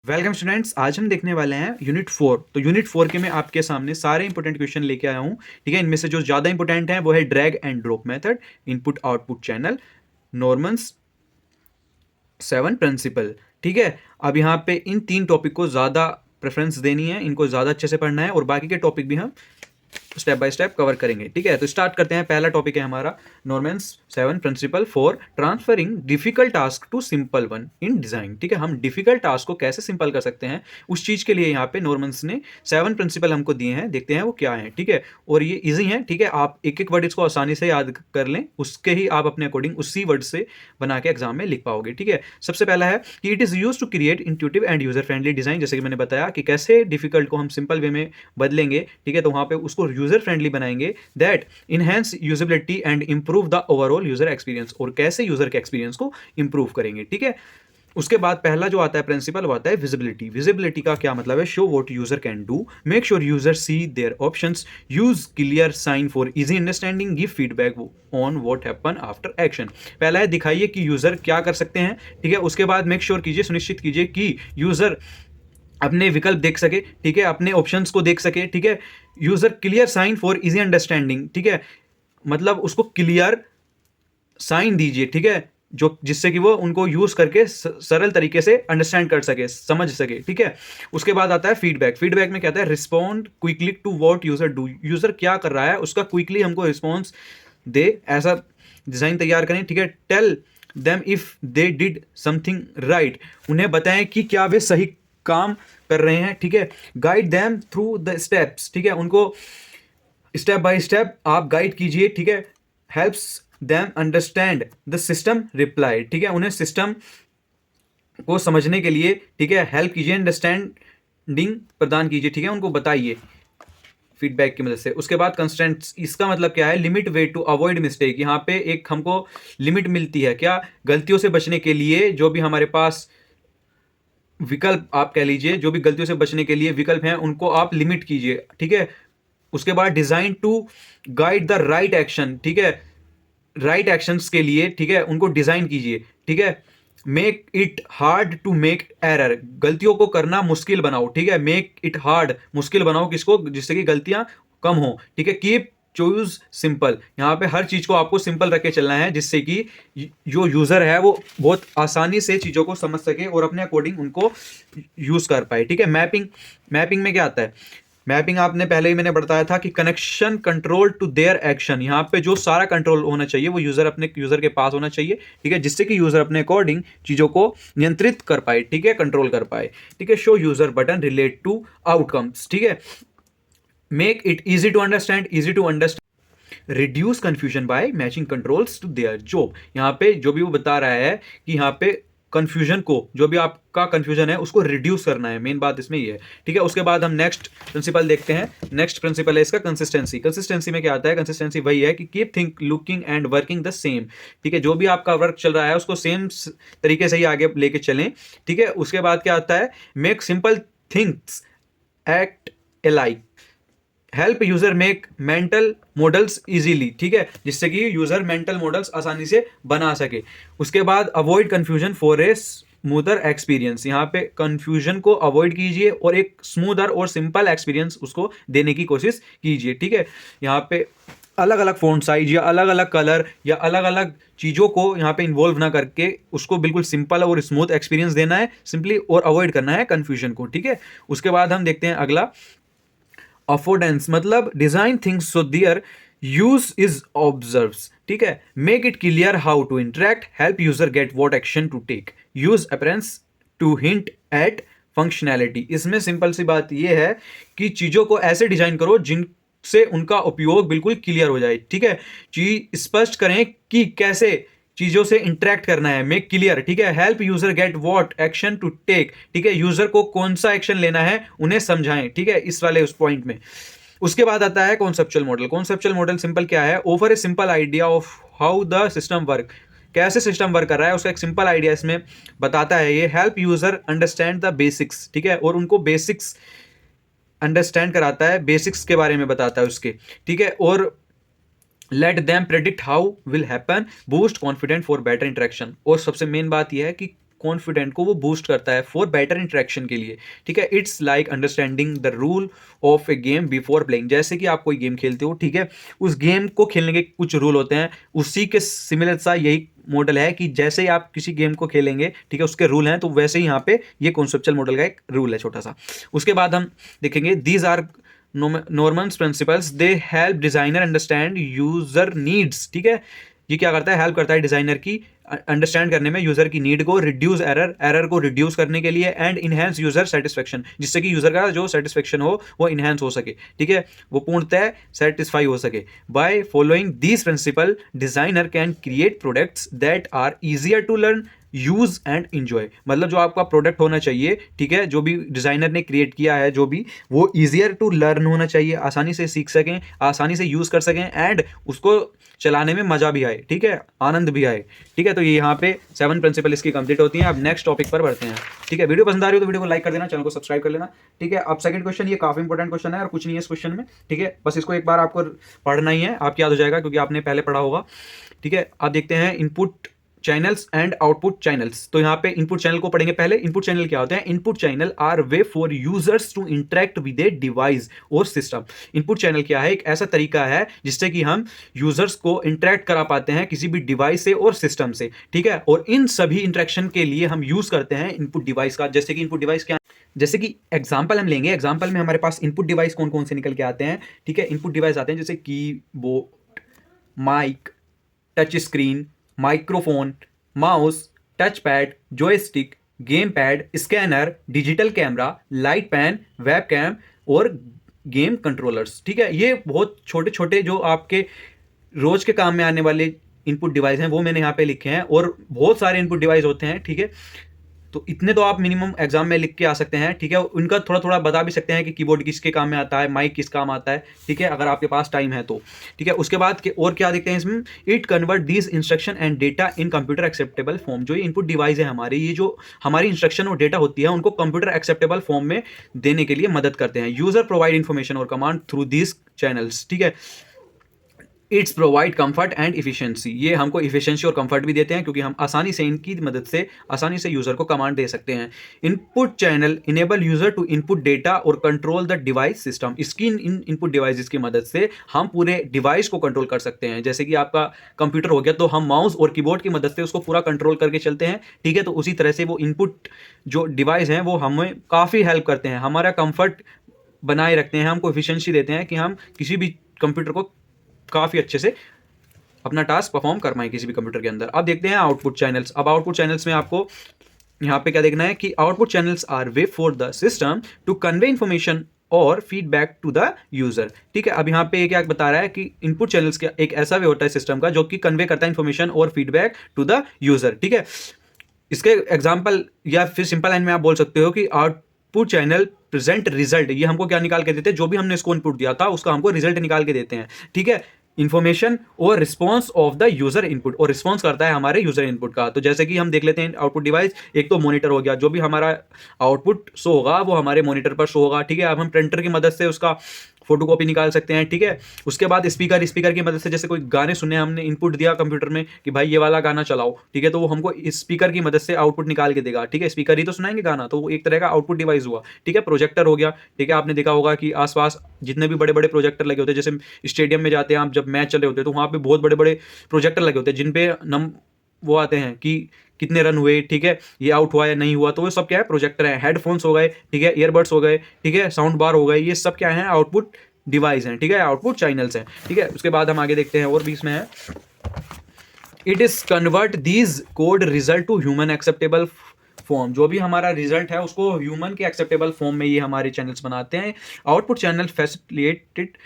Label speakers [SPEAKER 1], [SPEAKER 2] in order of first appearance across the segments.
[SPEAKER 1] Welcome students, आज हम देखने वाले हैं यूनिट 4। तो यूनिट 4 के मैं आपके सामने सारे इंपॉर्टेंट क्वेश्चन लेके आया हूँ। ठीक है, इनमें से जो ज़्यादा इंपॉर्टेंट है वो है drag and drop method, input output channel, Norman's 7 principle. ठीक है, अब यहाँ पे इन 3 टॉपिक को ज़्यादा प्रेफरेंस देनी है, इनको ज़्यादा अच्छे से पढ़ना है और बाकी के टॉपिक भी हम स्टेप बाय स्टेप कवर करेंगे। ठीक है, तो स्टार्ट करते हैं। पहला टॉपिक है हमारा Norman's 7 principle for transferring difficult task to simple one in design. ठीक है, हम डिफिकल्ट टास्क को कैसे सिंपल कर सकते हैं, उस चीज के लिए यहाँ पे नॉर्मन्स ने 7 प्रिंसिपल हमको दिए हैं। देखते हैं वो क्या है। ठीक है, और ये इजी है। ठीक है, आप एक एक वर्ड इसको आसानी से याद कर लें, उसके ही आप अपने अकॉर्डिंग उसी वर्ड से बना के एग्जाम में लिख पाओगे। ठीक है, सबसे पहला है कि it is use to create intuitive and user friendly design. जैसे कि मैंने बताया कि कैसे डिफिकल्ट को हम सिंपल वे में बदलेंगे। ठीक है, तो वहां पे उसको यूजर फ्रेंडली बनाएंगे, that enhance usability and improve the overall user experience. और कैसे यूजर के एक्सपीरियंस को इंप्रूव करेंगे। ठीक है, उसके बाद पहला जो आता है प्रिंसिपल वो आता है विजिबिलिटी। विजिबिलिटी का क्या मतलब है? Show what user can do, make sure user see their options, use clear sign for easy understanding, give feedback on what happen after action. पहला है दिखाइए कि यूजर क्या कर सकते हैं। ठीक है, उसके बाद मेक श्योर कीजिए, सुनिश्चित कीजिए कि यूजर अपने विकल्प देख सके। ठीक है, अपने ऑप्शंस को देख सके। ठीक है, user clear sign for easy understanding. ठीक है, मतलब उसको क्लियर साइन दीजिए। ठीक है, जो जिससे कि वो उनको यूज करके सरल तरीके से अंडरस्टैंड कर सके, समझ सके। ठीक है, उसके बाद आता है फीडबैक। फीडबैक में क्या आता है? Respond quickly to what user do. यूजर क्या कर रहा है उसका क्विकली हमको रिस्पॉन्स दे, ऐसा डिजाइन तैयार करें। ठीक है, tell them if they did something right, उन्हें बताएं कि क्या वे सही काम कर रहे हैं। ठीक है, guide them through the steps. ठीक है, उनको स्टेप बाय स्टेप आप गाइड कीजिए। ठीक है, helps them understand the system reply. ठीक है, उन्हें सिस्टम को समझने के लिए ठीक है हेल्प कीजिए, अंडरस्टैंडिंग प्रदान कीजिए। ठीक है, उनको बताइए फीडबैक की मदद से। उसके बाद कंस्ट्रेंट्स, इसका मतलब क्या है? Limit way to avoid mistake. यहाँ पे एक हमको लिमिट मिलती है, क्या? गलतियों से बचने के लिए जो भी हमारे पास विकल्प आप कह लीजिए, जो भी गलतियों से बचने के लिए विकल्प हैं उनको आप लिमिट कीजिए। ठीक है, उसके बाद design to guide the right action. ठीक है, राइट एक्शंस के लिए ठीक है उनको डिजाइन कीजिए। ठीक है, make it hard to make error, गलतियों को करना मुश्किल बनाओ। ठीक है, मेक इट हार्ड, मुश्किल बनाओ किसको? जिससे कि गलतियां कम हो। ठीक है, कीप चूज सिंपल, यहाँ पे हर चीज को आपको सिंपल रख के चलना है, जिससे कि जो यूजर है वो बहुत आसानी से चीजों को समझ सके और अपने अकॉर्डिंग उनको यूज कर पाए। ठीक है, मैपिंग। मैपिंग में क्या आता है? मैपिंग आपने पहले ही मैंने बताया था कि connection control to their action. यहाँ पे जो सारा कंट्रोल होना चाहिए वो यूजर अपने यूजर के पास होना चाहिए। ठीक है, जिससे कि यूजर अपने अकॉर्डिंग चीजों को नियंत्रित कर पाए। ठीक है, कंट्रोल कर पाए। ठीक है, show user button relate to outcomes. ठीक है, make it easy to understand, easy to understand, reduce confusion by matching controls to their job. यहाँ पे जो भी वो बता रहा है कि यहाँ पे कंफ्यूजन को, जो भी आपका कंफ्यूजन है उसको रिड्यूस करना है, मेन बात इसमें ये है। ठीक है, उसके बाद हम नेक्स्ट प्रिंसिपल देखते हैं। नेक्स्ट प्रिंसिपल है इसका कंसिस्टेंसी। कंसिस्टेंसी में क्या आता है? कंसिस्टेंसी वही है कि keep think looking and working the same. ठीक है, जो भी आपका वर्क चल रहा है उसको सेम तरीके से ही आगे लेके चलें। ठीक है, उसके बाद क्या आता है? Make simple things act iliac, help user make mental models easily. ठीक है, जिससे कि यूजर मेंटल मॉडल्स आसानी से बना सके। उसके बाद avoid confusion for a smoother experience. यहाँ पे कंफ्यूजन को अवॉइड कीजिए और एक स्मूदर और सिंपल एक्सपीरियंस उसको देने की कोशिश कीजिए। ठीक है, यहाँ पे अलग अलग फ़ॉन्ट साइज या अलग अलग कलर या अलग अलग चीज़ों को यहाँ पे इन्वॉल्व ना करके उसको बिल्कुल सिंपल और स्मूथ एक्सपीरियंस देना है सिंपली, और अवॉइड करना है कंफ्यूजन को। ठीक है, उसके बाद हम देखते हैं अगला अफोर्डेंस, मतलब design things so their use is observes. ठीक है, make it clear how to interact, help user get what action to take, use appearance to hint at functionality. इसमें सिंपल सी बात यह है कि चीजों को ऐसे डिजाइन करो जिनसे उनका उपयोग बिल्कुल क्लियर हो जाए। ठीक है, चीज स्पष्ट करें कि कैसे चीजों से इंटरेक्ट करना है, मेक क्लियर। ठीक है, help user get what action to take. ठीक है, यूजर को कौन सा एक्शन लेना है उन्हें समझाएं। ठीक है, इस वाले उस पॉइंट में। उसके बाद आता है conceptual model. Conceptual model simple क्या है? Over a simple idea of how the system work, कैसे सिस्टम वर्क कर रहा है उसका एक सिंपल आइडिया इसमें बताता है। ये help user understand the basics. ठीक है, और उनको बेसिक्स अंडरस्टैंड कराता है, बेसिक्स के बारे में बताता है उसके। ठीक है, और let them predict how will happen, boost confident for better interaction. और सबसे मेन बात यह है कि कॉन्फिडेंट को वो बूस्ट करता है फॉर बेटर इंटरेक्शन के लिए, ठीक है। It's like understanding the rule of A game before playing. जैसे कि आप कोई गेम खेलते हो, ठीक है, उस गेम को खेलने के कुछ रूल होते हैं, उसी के सिमिलर सा यही मॉडल है कि जैसे ही आप किसी गेम को खेलेंगे, ठीक है, उसके रूल हैं, तो वैसे ही यहाँ पे ये कॉन्सेप्चुअल मॉडल का एक रूल है छोटा सा। उसके बाद हम देखेंगे these are norms principles, they help designer understand user needs, ठीक है। ये क्या करता है, हेल्प करता है डिजाइनर की अंडरस्टैंड करने में यूजर की नीड को, रिड्यूस एरर को रिड्यूस करने के लिए, एंड इनहेंस यूजर सेटिस्फेक्शन, जिससे कि यूजर का जो सेटिस्फेक्शन हो वो इनहेंस हो सके, ठीक है, वो पूर्णतः सेटिस्फाई हो सके। By following these principle designer can create products that are easier to learn, use and enjoy. मतलब जो आपका प्रोडक्ट होना चाहिए, ठीक है, जो भी डिजाइनर ने क्रिएट किया है, जो भी, वो इजियर टू लर्न होना चाहिए, आसानी से सीख सकें, आसानी से यूज कर सकें, एंड उसको चलाने में मजा भी आए, ठीक है, आनंद भी आए, ठीक है। तो ये यहाँ पे 7 प्रिंसिपल इसकी कंप्लीट होती हैं। अब नेक्स्ट टॉपिक पर बढ़ते हैं, ठीक है। वीडियो पसंद आ रही हो तो वीडियो को लाइक कर देना, चैनल को सब्सक्राइब कर लेना, ठीक है। अब सेकंड क्वेश्चन, ये काफी इंपॉर्टेंट क्वेश्चन है और कुछ नहीं है इस क्वेश्चन में, ठीक है, बस इसको एक बार आपको पढ़ना ही है, आपको याद हो जाएगा क्योंकि आपने पहले पढ़ा होगा, ठीक है। अब देखते हैं input channels and output channels. तो यहाँ पे इनपुट चैनल को पढ़ेंगे पहले। इनपुट चैनल क्या होते हैं? Input channel are way for users to interact with a device और सिस्टम। इनपुट चैनल क्या है? एक ऐसा तरीका है जिससे कि हम यूजर्स को इंटरेक्ट करा पाते हैं किसी भी डिवाइस से और सिस्टम से, ठीक है। और इन सभी इंटरेक्शन के लिए हम यूज करते हैं इनपुट डिवाइस का। जैसे कि इनपुट डिवाइस क्या, जैसे कि एग्जाम्पल हम लेंगे, एग्जाम्पल में हमारे पास इनपुट डिवाइस कौन कौन से निकल के आते हैं, ठीक है। इनपुट डिवाइस आते हैं जैसे keyboard, mic, touch screen, microphone, mouse, touch pad, joystick, game pad, scanner, digital camera, light pen, web cam और गेम कंट्रोलर्स, ठीक है। ये बहुत छोटे छोटे जो आपके रोज के काम में आने वाले इनपुट डिवाइस हैं वो मैंने यहाँ पे लिखे हैं, और बहुत सारे इनपुट डिवाइस होते हैं, ठीक है। तो इतने तो आप मिनिमम एग्जाम में लिख के आ सकते हैं, ठीक है। उनका थोड़ा थोड़ा बता भी सकते हैं कि कीबोर्ड किसके काम में आता है, माइक किस काम आता है, ठीक है, अगर आपके पास टाइम है तो, ठीक है। उसके बाद के और क्या देखते हैं इसमें, it convert this instruction and data in computer acceptable form. जो ये इनपुट डिवाइस है हमारे, ये जो हमारी इंस्ट्रक्शन और डेटा होती है उनको कंप्यूटर एक्सेप्टेबल फॉर्म में देने के लिए मदद करते हैं। यूजर प्रोवाइड इन्फॉर्मेशन और कमांड थ्रू दिस चैनल्स, ठीक है। It's provide comfort and efficiency. ये हमको इफिशिएंसी और कंफर्ट भी देते हैं क्योंकि हम आसानी से इनकी मदद से आसानी से यूजर को कमांड दे सकते हैं। Input channel enable user to input data और कंट्रोल द डिवाइस सिस्टम। इसकी इन इनपुट डिवाइस की मदद से हम पूरे डिवाइस को कंट्रोल कर सकते हैं। जैसे कि आपका कंप्यूटर हो गया तो हम माउस और कीबोर्ड की मदद से उसको पूरा कंट्रोल करके चलते हैं, ठीक है। तो उसी तरह से वो इनपुट जो डिवाइस हैं वो हमें काफ़ी हेल्प करते हैं, हमारा कंफर्ट बनाए रखते हैं, हमको एफिशिएंसी देते हैं कि हम किसी भी कंप्यूटर को काफ़ी अच्छे से अपना टास्क परफॉर्म कर पाएं किसी भी कंप्यूटर के अंदर। अब देखते हैं आउटपुट चैनल्स। अब आउटपुट चैनल्स में आपको यहाँ पे क्या देखना है कि output channels are way for the system to convey information और फीडबैक टू द यूजर, ठीक है। अब यहाँ पे क्या बता रहा है कि इनपुट चैनल्स का एक ऐसा वे होता है सिस्टम का जो कि कन्वे करता है इंफॉर्मेशन और फीडबैक टू द यूजर, ठीक है। इसके एग्जाम्पल या फिर सिंपल लाइन में आप बोल सकते हो कि आउटपुट चैनल प्रेजेंट रिजल्ट। ये हमको क्या निकाल के देते हैं, जो भी हमने इसको इनपुट दिया था उसका हमको रिजल्ट निकाल के देते हैं, ठीक है। इन्फॉर्मेशन और response of the user input, और रिस्पॉन्स करता है हमारे यूजर इनपुट का। तो जैसे कि हम देख लेते हैं आउटपुट डिवाइस, एक तो मॉनिटर हो गया, जो भी हमारा आउटपुट शो होगा वो हमारे मॉनिटर पर शो होगा, ठीक है। अब हम प्रिंटर की मदद से उसका फोटो कॉपी निकाल सकते हैं, ठीक है। उसके बाद स्पीकर की मदद से, जैसे कोई गाने सुनने हमने इनपुट दिया कंप्यूटर में कि भाई ये वाला गाना चलाओ, ठीक है, तो वो हमको स्पीकर की मदद से आउटपुट निकाल के देगा, ठीक है। स्पीकर ही तो सुनाएंगे गाना, तो वो एक तरह का आउटपुट डिवाइस हुआ, ठीक है। प्रोजेक्टर हो गया, ठीक है। आपने देखा होगा कि आसपास जितने भी बड़े बड़े प्रोजेक्टर लगे होते हैं, जैसे स्टेडियम में जाते हैं आप, जब मैच चल रहे होते हैं तो वहाँ पे बहुत बड़े बड़े प्रोजेक्टर लगे होते हैं जिन पे वो आते हैं कि कितने रन हुए, ठीक है, ये आउट हुआ या नहीं हुआ, तो वो सब क्या है, प्रोजेक्टर है। हेडफोन्स हो गए, ठीक है, ईयरबड्स हो गए, ठीक है, साउंड बार हो गए, ये सब क्या है, आउटपुट डिवाइस हैं, ठीक है, आउटपुट चैनल्स हैं, ठीक है। उसके बाद हम आगे देखते हैं और भी इसमें है, it is convert these code result to human acceptable form. जो भी हमारा रिजल्ट है उसको ह्यूमन के एक्सेप्टेबल फॉर्म में ये हमारे चैनल्स बनाते हैं। Output channel facilitated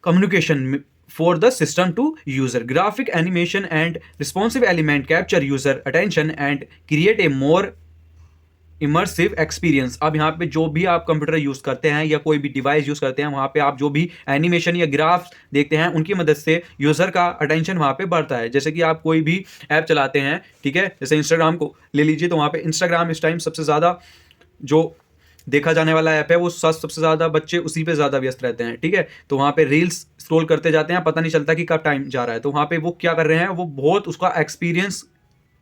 [SPEAKER 1] communication for the system to user. Graphic animation and responsive element capture user attention and create a more immersive experience. अब यहाँ पे जो भी आप कंप्यूटर यूज़ करते हैं या कोई भी डिवाइस यूज़ करते हैं, वहाँ पे आप जो भी एनिमेशन या ग्राफ देखते हैं उनकी मदद से यूज़र का अटेंशन वहाँ पे बढ़ता है। जैसे कि आप कोई भी ऐप चलाते हैं, ठीक है, जैसे इंस्टाग्राम को ले लीजिए, तो वहाँ पे इंस्टाग्राम इस टाइम सबसे ज़्यादा जो देखा जाने वाला ऐप है, वो सबसे ज़्यादा बच्चे उसी पे ज़्यादा व्यस्त रहते हैं, ठीक है। तो वहाँ पे रील्स स्क्रॉल करते जाते हैं, पता नहीं चलता कि कब टाइम जा रहा है। तो वहाँ पे वो क्या कर रहे हैं, वो बहुत उसका एक्सपीरियंस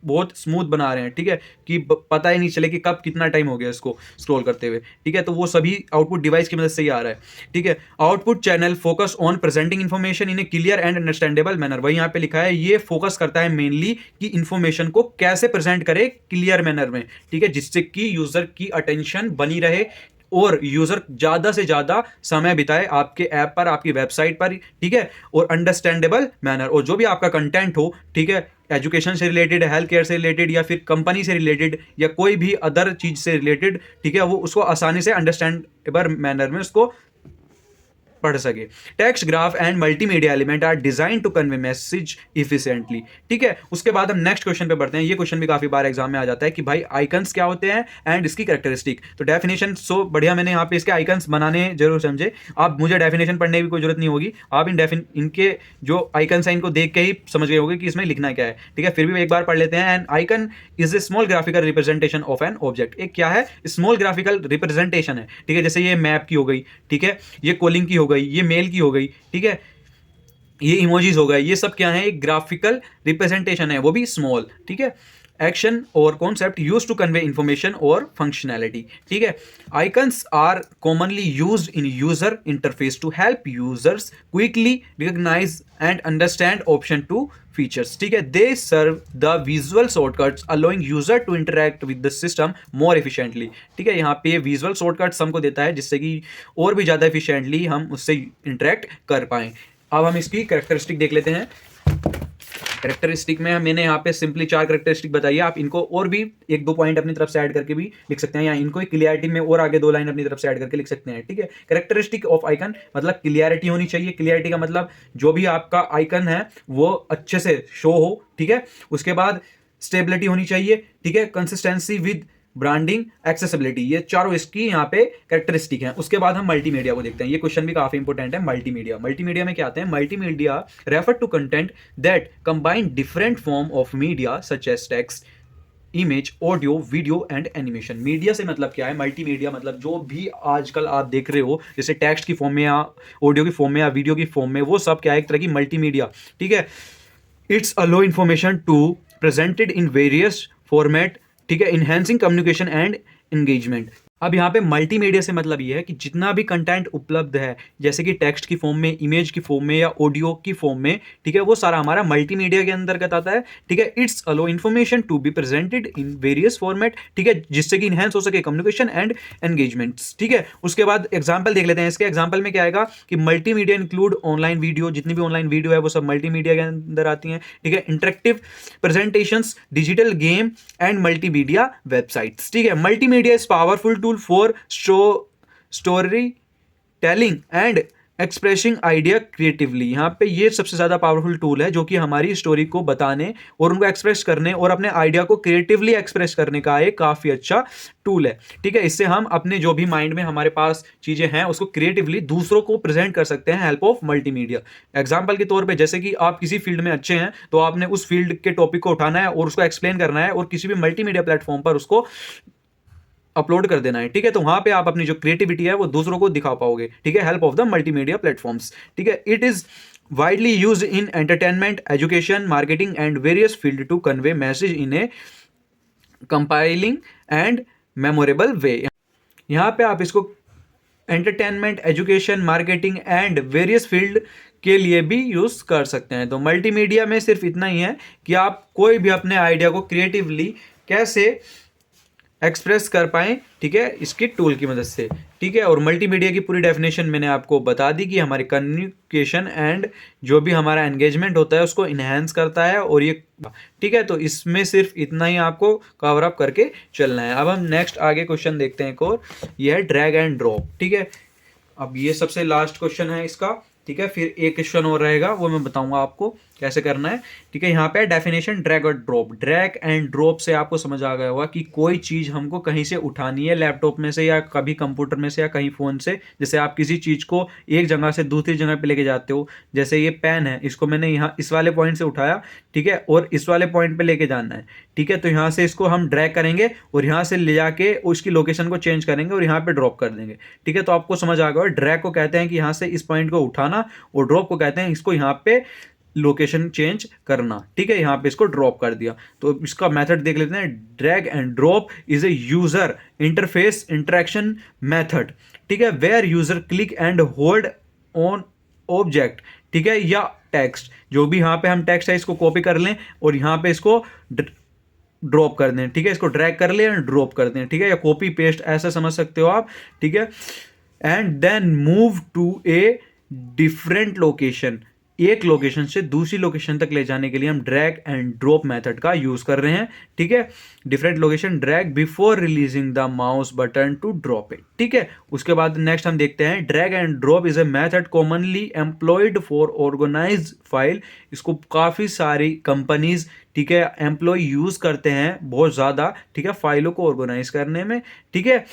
[SPEAKER 1] बहुत स्मूथ बना रहे हैं, ठीक है, कि पता ही नहीं चले कि कब कितना टाइम हो गया इसको स्क्रॉल करते हुए, ठीक है। तो वो सभी आउटपुट डिवाइस की मदद से ही आ रहा है, ठीक है। Output channel focus on presenting information in A clear and understandable manner, वही यहाँ पे लिखा है, ये फोकस करता है मेनली कि इन्फॉर्मेशन को कैसे प्रेजेंट करे क्लियर मैनर में, ठीक है, जिससे कि यूजर की अटेंशन बनी रहे और यूजर ज्यादा से ज्यादा समय बिताए आपके ऐप पर, आपकी वेबसाइट पर, ठीक है, और अंडरस्टैंडेबल मैनर, और जो भी आपका कंटेंट हो, ठीक है, एजुकेशन से रिलेटेड, हेल्थ केयर से रिलेटेड, या फिर कंपनी से रिलेटेड, या कोई भी अदर चीज से रिलेटेड, ठीक है, वो उसको आसानी से अंडरस्टैंडेबल मैनर में उसको पढ़ सके। Text, graph and multimedia element are design to convey message efficiently, ठीक है। उसके बाद हम नेक्स्ट क्वेश्चन पे बढ़ते हैं। ये क्वेश्चन भी काफी बार एग्जाम में आ जाता है कि भाई आइकन्स क्या होते हैं एंड इसकी कैरेक्टरिस्टिक। तो डेफिनेशन सो बढ़िया मैंने यहाँ पे इसके आइकन्स बनाने जरूर समझे, आप मुझे डेफिनेशन पढ़ने की कोई जरूरत नहीं होगी, आप इनके जो आइकन्स हैं इनको देख के ही समझ गए होंगे कि इसमें लिखना क्या है, ठीक है। फिर भी एक बार पढ़ लेते हैं। N icon is a small graphical representation of an object. एक क्या है? स्मॉल ग्राफिकल रिप्रेजेंटेशन है, ठीक है। जैसे ये मैप की हो गई, ठीक है, ये कॉलिंग की हो गई, ये मेल की हो गई, ठीक है, ये इमोजीज हो गए, ये सब क्या है? एक ग्राफिकल रिप्रेजेंटेशन है, वो भी स्मॉल, ठीक है। एक्शन और concept use to convey information और फंक्शनैलिटी, ठीक है। Icons are commonly used in user interface to help users quickly recognize and understand option to features, ठीक है। They serve the visual shortcuts allowing user to interact with the system more efficiently, ठीक है। यहाँ पे visual shortcuts हमको देता है जिससे कि और भी ज़्यादा एफिशिएंटली हम उससे इंटरैक्ट कर पाएँ। अब हम इसकी कैरेक्टरिस्टिक देख लेते हैं। कैरेक्टरिस्टिक में मैंने यहाँ पे सिंपली 4 कैरेक्टरिस्टिक बताई है, आप इनको और भी 1-2 पॉइंट अपनी तरफ से ऐड करके भी लिख सकते हैं, या इनको क्लियरिटी में और आगे 2 लाइन अपनी तरफ से ऐड करके लिख सकते हैं, ठीक है। कैरेक्टरिस्टिक ऑफ आइकन मतलब क्लियरिटी होनी चाहिए। क्लियरिटी का मतलब जो भी आपका आइकन है वो अच्छे से शो हो, ठीक है। उसके बाद स्टेबिलिटी होनी चाहिए, ठीक है, कंसिस्टेंसी विद ब्रांडिंग, एक्सेसिबिलिटी, ये चारों इसकी यहाँ पे कैरेक्टरिस्टिक हैं। उसके बाद हम मल्टीमीडिया को देखते हैं। ये क्वेश्चन भी काफी इंपॉर्टेंट है। मल्टीमीडिया, मल्टीमीडिया में क्या आते हैं? Multimedia refer to content that combine different form of media such as text, image, audio, video and animation. Media से मतलब क्या है? मल्टीमीडिया मतलब जो भी आजकल आप देख रहे हो, जैसे टेक्स्ट की फॉर्म में या ऑडियो की फॉर्म में या वीडियो की फॉर्म में, वो सब क्या है? एक तरह की मल्टीमीडिया, ठीक है। It's allow information to presented in various format, ठीक है, इनहेंसिंग कम्युनिकेशन एंड एंगेजमेंट। अब यहाँ पे मल्टीमीडिया से मतलब ये है कि जितना भी कंटेंट उपलब्ध है, जैसे कि टेक्स्ट की फॉर्म में, इमेज की फॉर्म में या ऑडियो की फॉर्म में, ठीक है, वो सारा हमारा मल्टीमीडिया के अंतर्गत आता है, ठीक है। It's allow information to be presented in various format, ठीक है, जिससे कि इनहेंस हो सके कम्युनिकेशन एंड एंगेजमेंट्स, ठीक है। उसके बाद एग्जाम्पल देख लेते हैं। इसके एग्जाम्पल में क्या आएगा कि मल्टीमीडिया इंक्लूड ऑनलाइन वीडियो, जितनी भी ऑनलाइन वीडियो है वो सब मल्टीमीडिया के अंदर आती हैं, ठीक है। Interactive presentations, digital game and multimedia websites, ठीक है। Multimedia is powerful tool for story telling and expressing idea creatively. यहाँ पे ये सबसे ज़्यादा पावरफुल टूल है जो कि हमारी स्टोरी को बताने और उनको एक्सप्रेस करने और अपने आइडिया को क्रिएटिवली एक्सप्रेस करने का एक काफ़ी अच्छा टूल है, ठीक है। इससे हम अपने जो भी माइंड में हमारे पास चीज़ें हैं उसको क्रिएटिवली दूसरों को प्रेजेंट कर सकते हैं हेल्प ऑफ मल्टीमीडिया। एग्जाम्पल के तौर पे, जैसे कि आप किसी फील्ड में अच्छे हैं तो आपने उस फील्ड के टॉपिक को उठाना है और उसको एक्सप्लेन करना है और किसी भी मल्टीमीडिया प्लेटफॉर्म पर उसको अपलोड कर देना है, ठीक है। तो वहां पे आप अपनी जो क्रिएटिविटी है वो दूसरों को दिखा पाओगे, ठीक है, help of the multimedia platforms, ठीक है। It is widely use in entertainment, education, marketing and various field to convey message in a compiling and memorable way. यहाँ पे आप इसको entertainment, education, marketing and various field के लिए भी use कर सकते हैं। तो मल्टीमीडिया में सिर्फ इतना ही है कि आप कोई भी अपने आइडिया को क्रिएटिवली कैसे एक्सप्रेस कर पाएं, ठीक है, इसके टूल की मदद से, ठीक है। और मल्टीमीडिया की पूरी डेफिनेशन मैंने आपको बता दी कि हमारी कम्युनिकेशन एंड जो भी हमारा एंगेजमेंट होता है उसको इन्हेंस करता है, और ये, ठीक है। तो इसमें सिर्फ इतना ही आपको कवर अप करके चलना है। अब हम नेक्स्ट आगे क्वेश्चन देखते हैं एक और, ये है ड्रैग एंड ड्रॉप, ठीक है। अब ये सबसे लास्ट क्वेश्चन है इसका, ठीक है। फिर एक क्वेश्चन और रहेगा, वो मैं बताऊंगा आपको कैसे करना है, ठीक है। यहाँ पे डेफिनेशन ड्रैग और ड्रॉप। ड्रैग एंड ड्रॉप से आपको समझ आ गया होगा कि कोई चीज़ हमको कहीं से उठानी है, लैपटॉप में से या कभी कंप्यूटर में से या कहीं फ़ोन से। जैसे आप किसी चीज़ को एक जगह से दूसरी जगह पे लेके जाते हो, जैसे ये पेन है, इसको मैंने यहाँ इस वाले पॉइंट से उठाया, ठीक है, और इस वाले पॉइंट पे लेके जाना है, ठीक है। तो यहाँ से इसको हम ड्रैग करेंगे और यहाँ से ले जाके उसकी लोकेशन को चेंज करेंगे और यहाँ पे ड्रॉप कर देंगे, ठीक है। तो आपको समझ आ गया। ड्रैग को कहते हैं कि यहाँ से इस पॉइंट को उठाना, और ड्रॉप को कहते हैं इसको यहाँ पे लोकेशन चेंज करना, ठीक है, यहाँ पे इसको ड्रॉप कर दिया। तो इसका मेथड देख लेते हैं। Drag and drop is a user interface interaction method, ठीक है, where user click and hold on object, ठीक है, या टेक्स्ट, जो भी यहाँ पे हम टेक्स्ट है इसको कॉपी कर लें और यहाँ पे इसको ड्रॉप कर दें, ठीक है, इसको ड्रैग कर लें एंड ड्रॉप कर दें, ठीक है, या कॉपी पेस्ट ऐसा समझ सकते हो आप, ठीक है। And then move to a different location, एक लोकेशन से दूसरी लोकेशन तक ले जाने के लिए हम ड्रैग एंड ड्रॉप मेथड का यूज कर रहे हैं, ठीक है। Different location drag before releasing the mouse button to drop it, ठीक है। उसके बाद नेक्स्ट हम देखते हैं drag and drop is a method commonly employed for organize file. इसको काफी सारी कंपनीज, ठीक है, एम्प्लॉय यूज करते हैं बहुत ज्यादा, ठीक है, फाइलों को ऑर्गेनाइज करने में, ठीक है।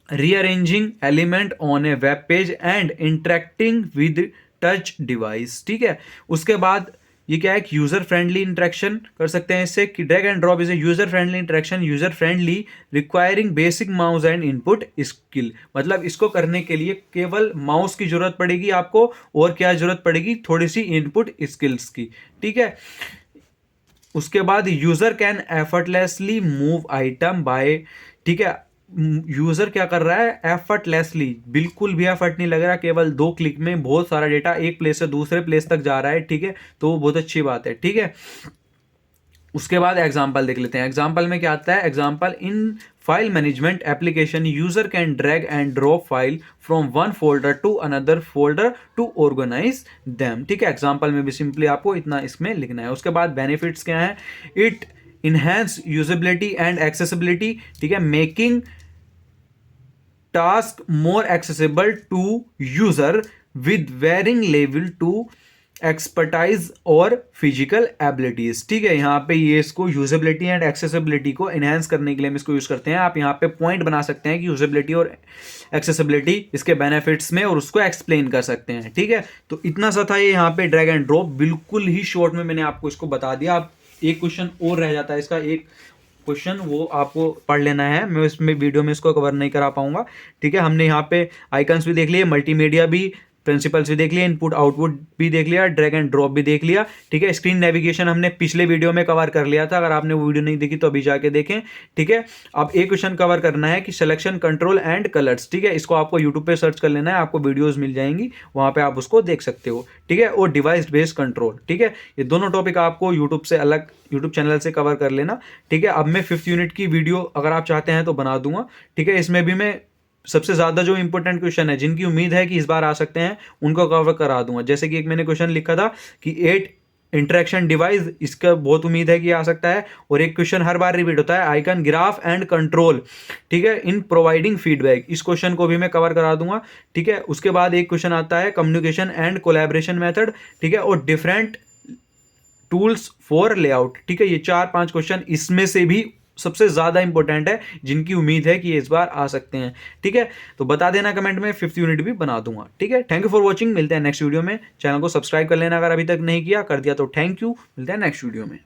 [SPEAKER 1] Rearranging element on A web page and interacting with touch device, ठीक है। उसके बाद ये क्या है, एक यूजर फ्रेंडली इंटरेक्शन कर सकते हैं इससे, कि drag and drop is a user friendly interaction, user friendly requiring basic mouse and input skill. मतलब इसको करने के लिए केवल माउस की जरूरत पड़ेगी आपको, और क्या जरूरत पड़ेगी, थोड़ी सी इनपुट स्किल्स की, ठीक है। उसके बाद user can effortlessly move item by, ठीक है, यूजर क्या कर रहा है, एफर्टलेसली, बिल्कुल भी एफर्ट नहीं लग रहा, केवल 2 क्लिक में बहुत सारा डेटा एक प्लेस से दूसरे प्लेस तक जा रहा है, ठीक है, तो बहुत अच्छी बात है, ठीक है। उसके बाद एग्जाम्पल देख लेते हैं। एग्जाम्पल में क्या आता है, example in file management application user can drag and drop file from one folder to another folder to organize them, ठीक है। एग्जाम्पल में भी सिंपली आपको इतना इसमें लिखना है। उसके बाद बेनिफिट्स क्या है, it enhance usability and accessibility, ठीक है, making task more accessible to user with varying level to expertise और फिजिकल एबिलिटीज, ठीक है। यहाँ पे ये इसको यूजेबिलिटी एंड एक्सेसिबिलिटी को एनहांस करने के लिए हम इसको यूज करते हैं। आप यहाँ पे पॉइंट बना सकते हैं कि यूजेबिलिटी और एक्सेसिबिलिटी इसके बेनिफिट्स में, और उसको एक्सप्लेन कर सकते हैं, ठीक है। तो इतना सा था ये यहाँ पे ड्रैग एंड ड्रॉप, बिल्कुल ही शॉर्ट में मैंने आपको इसको बता दिया। आप एक क्वेश्चन और रह जाता है इसका, एक क्वेश्चन वो आपको पढ़ लेना है, मैं इसमें वीडियो में इसको कवर नहीं करा पाऊंगा, ठीक है। हमने यहाँ पे आइकन्स भी देख लिए, मल्टीमीडिया भी, प्रिंसिपल्स भी देख लिया, इनपुट आउटपुट भी देख लिया, ड्रैग एंड ड्रॉप भी देख लिया, ठीक है। स्क्रीन नेविगेशन हमने पिछले वीडियो में कवर कर लिया था, अगर आपने वो वीडियो नहीं देखी तो अभी जाके देखें, ठीक है। अब एक क्वेश्चन कवर करना है कि सिलेक्शन कंट्रोल एंड कलर्स, ठीक है, इसको आपको यूट्यूब पे सर्च कर लेना है, आपको वीडियोज मिल जाएंगी, वहां पे आप उसको देख सकते हो, ठीक है। और डिवाइस बेस्ड कंट्रोल, ठीक है, ये दोनों टॉपिक आपको यूट्यूब से अलग, यूट्यूब चैनल से कवर कर लेना, ठीक है। अब मैं 5th यूनिट की वीडियो अगर आप चाहते हैं तो बना दूंगा, ठीक है। इसमें भी मैं सबसे ज्यादा जो इंपॉर्टेंट क्वेश्चन है, जिनकी उम्मीद है कि इस बार आ सकते हैं, उनको कवर करा दूंगा। जैसे कि एक मैंने क्वेश्चन लिखा था कि 8 इंटरेक्शन डिवाइस, इसका बहुत उम्मीद है कि आ सकता है। और एक क्वेश्चन हर बार रिपीट होता है, आइकन ग्राफ एंड कंट्रोल, ठीक है, इन प्रोवाइडिंग फीडबैक, इस क्वेश्चन को भी मैं कवर करा दूंगा, ठीक है। उसके बाद एक क्वेश्चन आता है कम्युनिकेशन एंड कोलैबोरेशन मेथड, ठीक है, और डिफरेंट टूल्स फॉर लेआउट, ठीक है। ये 4-5 क्वेश्चन इसमें से भी सबसे ज्यादा इंपॉर्टेंट है, जिनकी उम्मीद है कि ये इस बार आ सकते हैं, ठीक है। तो बता देना कमेंट में, 5th यूनिट भी बना दूंगा, ठीक है। थैंक यू फॉर वॉचिंग, मिलते हैं नेक्स्ट वीडियो में। चैनल को सब्सक्राइब कर लेना अगर अभी तक नहीं किया, कर दिया तो थैंक यू, मिलते हैं नेक्स्ट वीडियो में।